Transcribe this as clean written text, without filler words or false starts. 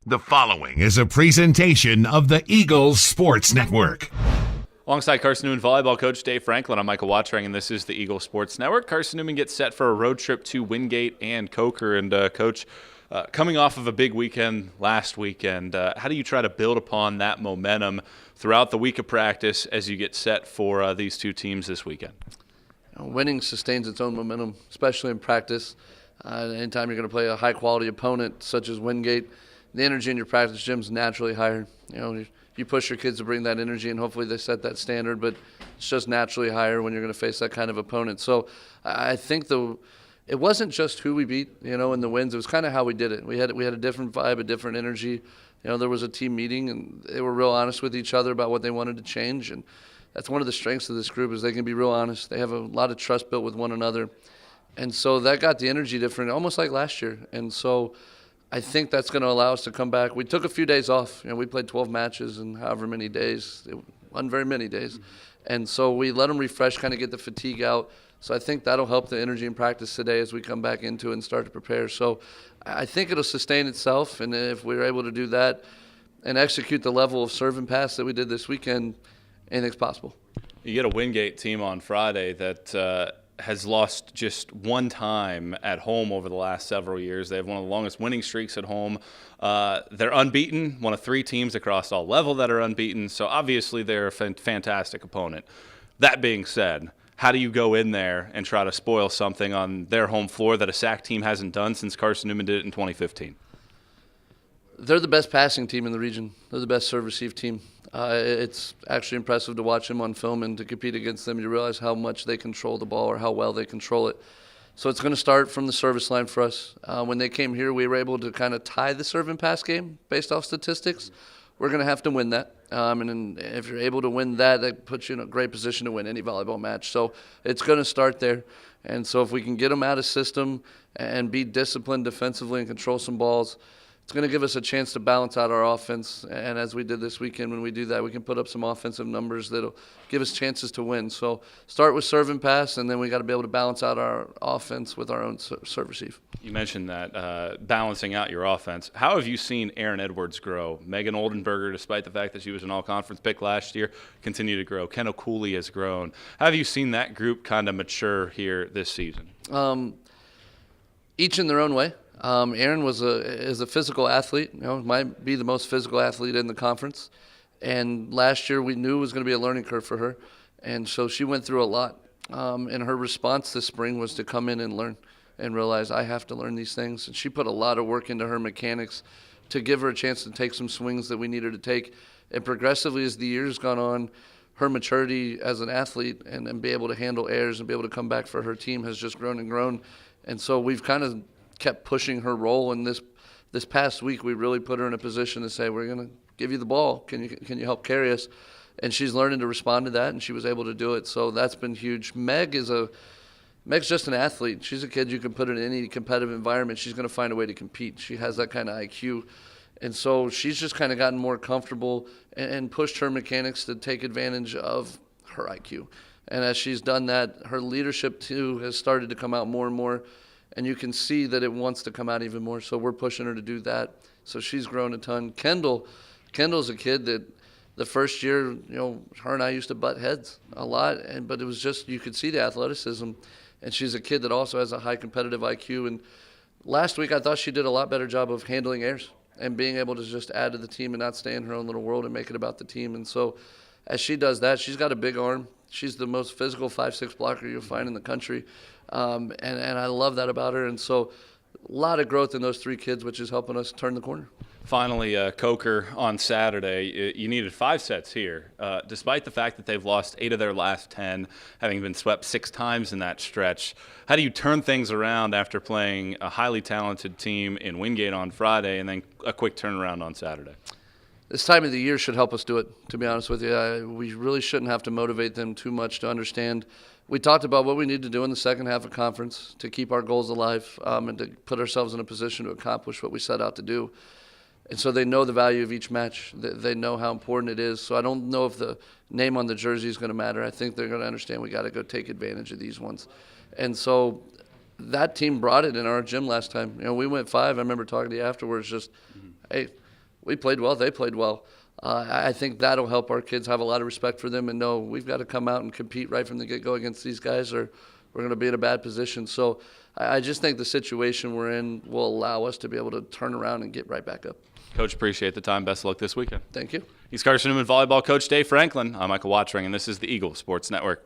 The following is a presentation of the Eagles Sports Network. Alongside Carson-Newman volleyball coach Dave Franklin, I'm Michael Watchering, and this is the Eagles Sports Network. Carson-Newman gets set for a road trip to Wingate and Coker. And, Coach, coming off of a big weekend last weekend, how do you try to build upon that momentum throughout the week of practice as you get set for these two teams this weekend? Winning sustains its own momentum, especially in practice. Anytime you're going to play a high-quality opponent such as Wingate, the energy in your practice gym is naturally higher. You push your kids to bring that energy, and hopefully they set that standard, but it's just naturally higher when you're going to face that kind of opponent. So I think it wasn't just who we beat, in the wins. It was kind of how we did it. We had a different vibe, a different energy. There was a team meeting, and they were real honest with each other about what they wanted to change, and that's one of the strengths of this group is they can be real honest. They have a lot of trust built with one another, and so that got the energy different, almost like last year. And so I think that's going to allow us to come back. We took a few days off. We played 12 matches in however many days. It wasn't very many days. And so we let them refresh, kind of get the fatigue out. So I think that'll help the energy in practice today as we come back into it and start to prepare. So I think it'll sustain itself, and if we're able to do that and execute the level of serve and pass that we did this weekend, anything's possible. You get a Wingate team on Friday that has lost just one time at home over the last several years. They have one of the longest winning streaks at home. They're unbeaten, one of three teams across all level that are unbeaten. So obviously they're a fantastic opponent. That being said, how do you go in there and try to spoil something on their home floor that a SAC team hasn't done since Carson-Newman did it in 2015? They're the best passing team in the region. They're the best serve-receive team. It's actually impressive to watch them on film and to compete against them. You realize how much they control the ball or how well they control it. So it's going to start from the service line for us. When they came here, we were able to kind of tie the serve and pass game based off statistics. We're going to have to win that. And if you're able to win that, that puts you in a great position to win any volleyball match. So it's going to start there. And so if we can get them out of system and be disciplined defensively and control some balls, it's going to give us a chance to balance out our offense, and as we did this weekend, when we do that, we can put up some offensive numbers that'll give us chances to win. So start with serve and pass, and then we got to be able to balance out our offense with our own serve receive. You mentioned that, balancing out your offense. How have you seen Aaron Edwards grow? Megan Oldenburger, despite the fact that she was an all-conference pick last year, continue to grow. Kenna Cooley has grown. How have you seen that group kind of mature here this season? Each in their own way. Erin is a physical athlete. Might be the most physical athlete in the conference. And last year we knew it was going to be a learning curve for her, and so she went through a lot. And her response this spring was to come in and learn and realize I have to learn these things. And she put a lot of work into her mechanics to give her a chance to take some swings that we needed to take. And progressively, as the years gone on, her maturity as an athlete and be able to handle errors and be able to come back for her team has just grown and grown. And so we've kind of kept pushing her role, and this past week we really put her in a position to say, we're going to give you the ball. Can you help carry us? And she's learning to respond to that, and she was able to do it. So that's been huge. Meg's just an athlete. She's a kid you can put in any competitive environment. She's going to find a way to compete. She has that kind of IQ. And so she's just kind of gotten more comfortable and pushed her mechanics to take advantage of her IQ. And as she's done that, her leadership too has started to come out more and more. And you can see that it wants to come out even more, so we're pushing her to do that. So she's grown a ton. Kendall's a kid that the first year, her and I used to butt heads a lot, but it was just, you could see the athleticism. And she's a kid that also has a high competitive IQ. And last week I thought she did a lot better job of handling errors and being able to just add to the team and not stay in her own little world and make it about the team. And so as she does that, she's got a big arm. She's the most physical 5'6" blocker you'll find in the country. And I love that about her. And so a lot of growth in those three kids, which is helping us turn the corner. Finally, Coker on Saturday, you needed 5 sets here. Despite the fact that they've lost 8 of their last 10, having been swept 6 times in that stretch, how do you turn things around after playing a highly talented team in Wingate on Friday and then a quick turnaround on Saturday? This time of the year should help us do it, to be honest with you. We really shouldn't have to motivate them too much to understand. We talked about what we need to do in the second half of conference to keep our goals alive and to put ourselves in a position to accomplish what we set out to do. And so they know the value of each match. They know how important it is. So I don't know if the name on the jersey is going to matter. I think they're going to understand we got to go take advantage of these ones. And so that team brought it in our gym last time. We went 5. I remember talking to you afterwards, just, hey, we played well, they played well. I think that'll help our kids have a lot of respect for them and know we've got to come out and compete right from the get-go against these guys, or we're going to be in a bad position. So I just think the situation we're in will allow us to be able to turn around and get right back up. Coach, appreciate the time. Best of luck this weekend. Thank you. He's Carson-Newman volleyball coach Dave Franklin. I'm Michael Watchring, and this is the Eagle Sports Network.